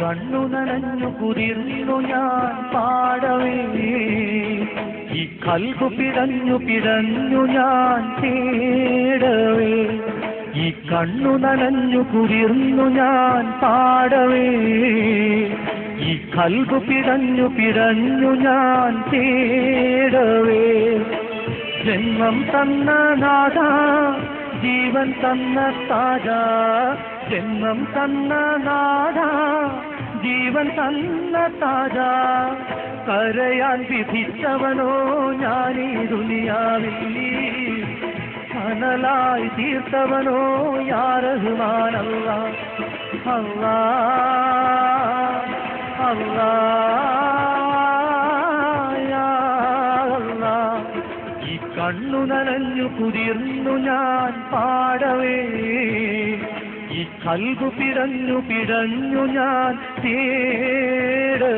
കണ്ണു നനഞ്ഞു കുതിർന്നു ഞാൻ പാടവേ, ഈ കൽബ് പിടഞ്ഞു പിടഞ്ഞു ഞാൻ തേടവേ. ഈ കണ്ണു നനഞ്ഞു കുതിർന്നു ഞാൻ പാടവേ, ഈ കൽബ് പിടഞ്ഞു പിടഞ്ഞു ഞാൻ തേടവേ. ജന്മം തന്ന നാഥ, ജീവൻ തന്ന താജ, ജന്മം തന്ന നാഥ, ജീവൻ തന്ന താജ. കരയാൻ വിധിച്ചവനോ ഞാനീ ദുനിയാവിൽ, കനലായി തീർത്തവനോ യാ റഹ്മാൻ അല്ലാഹ്. അല്ലാഹ് അല്ലാഹ് യാ അല്ലാഹ്. ഈ കണ്ണു നനഞ്ഞു കുതിർന്നു ഞാൻ പാടവേ, ഈ കൽബ് പിടഞ്ഞു പിടഞ്ഞു ഞാൻ തേടവേ.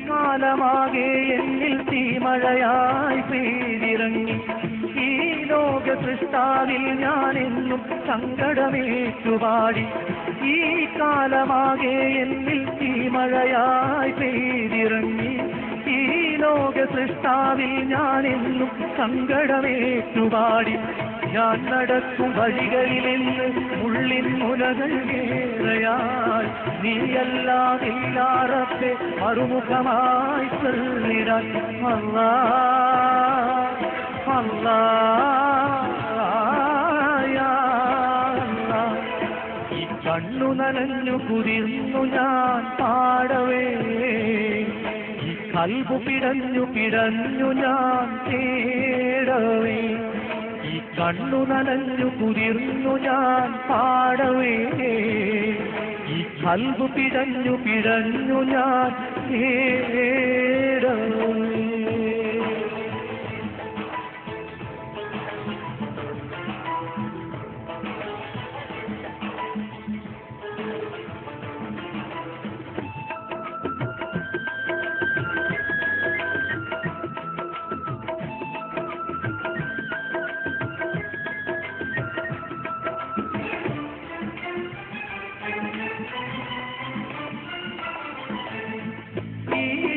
കാലമാകെ എന്നിൽ തീമഴയായി പെയ്തിറങ്ങി, ഈ ലോക സൃഷ്ടാവിൽ ഞാനെന്നും സങ്കടമേറ്റുപാടി. ഈ കാലമാകെ എന്നിൽ തീമഴയായി പെയ്തിറങ്ങി, ഈ ലോക സൃഷ്ടാവിൽ ഞാനെന്നും സങ്കടമേറ്റുപാടി. ഞാൻ നടക്കും വഴികളിലെന്ന് മുള്ളിൻ മുലകൾ ഏറെയായി, നീയല്ലാതില്ലാറപ്പെ മറുമുഖമായി ചൊല്ലിടാൻ. അല്ലാഹ് അല്ലാഹ് യാ അല്ലാഹ്. ഈ കണ്ണു നനഞ്ഞു കുതിർന്നു ഞാൻ പാടവേ, ഈ കൽബ് പിടഞ്ഞു പിടഞ്ഞു ഞാൻ തേടവേ. ഈ കണ്ണു നനഞ്ഞു കുതിർന്നു ഞാൻ പാടവേ, ഈ കൽബ് പിടഞ്ഞു പിടഞ്ഞു ഞാൻ തേടവേ.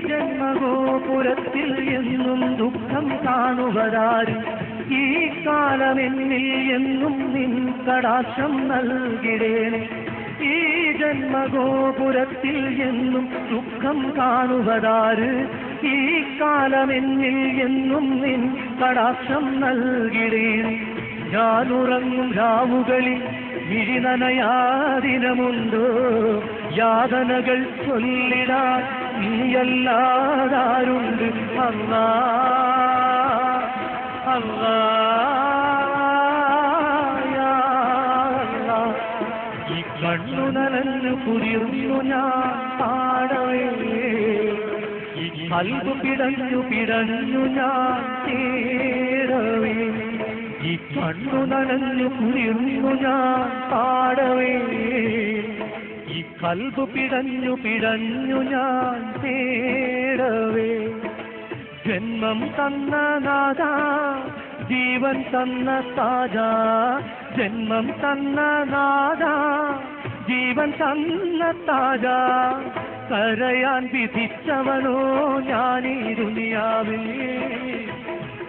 ജന്മഗോപുരത്തിൽ എന്നും ദുഃഖം കാണുവതാര്, ഈ കാലമെന്നിൽ എന്നും നിൻ കടാക്ഷം നൽകിടേനെ. ഈ ജന്മഗോപുരത്തിൽ എന്നും ദുഃഖം കാണുവതാര്, ഈ കാലമെന്നിൽ എന്നും നിൻ കടാക്ഷം നൽകിടേനെ. ഞാനുറങ്ങും രാവുകളിൽ മിഴിനനയാദിനമുണ്ടോ, യാതനകൾ ചൊല്ലിടാൻ നീയല്ലാതാരുണ്ട്. അല്ലാഹ് അല്ലാഹ് യാ അല്ലാഹ്. ഈ കണ്ണു നനഞ്ഞു കുതിർന്നു ഞാൻ പാടവേ, ഈ കൽബ് പിടഞ്ഞു പിടഞ്ഞു ഞാൻ തേടവേ. ഈ കണ്ണു നനഞ്ഞു കുതിർന്നു ഞാൻ പാടവേ, ഈ കൽബ് പിടഞ്ഞു പിടഞ്ഞു ഞാൻ തേടവേ. ജന്മം തന്ന നാഥ, ജീവൻ തന്ന താജ, ജന്മം തന്ന നാഥ, ജീവൻ തന്ന താജ. കരയാൻ വിധിച്ചവനോ ഞാനീ ദുനിയാവിൽ,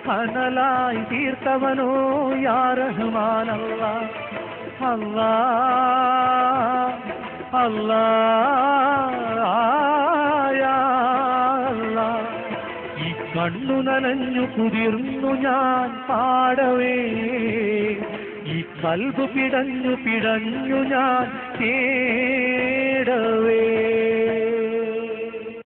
കനലായി തീർത്തവനോ യാ റഹ്മാൻ അല്ലാഹ്. അല്ലാഹ് അല്ലാഹ് യാ അല്ലാഹ്. ഈ കണ്ണു നനഞ്ഞു കുതിർന്നു ഞാൻ പാടവേ, ഈ കൽബ് പിടഞ്ഞു പിടഞ്ഞു ഞാൻ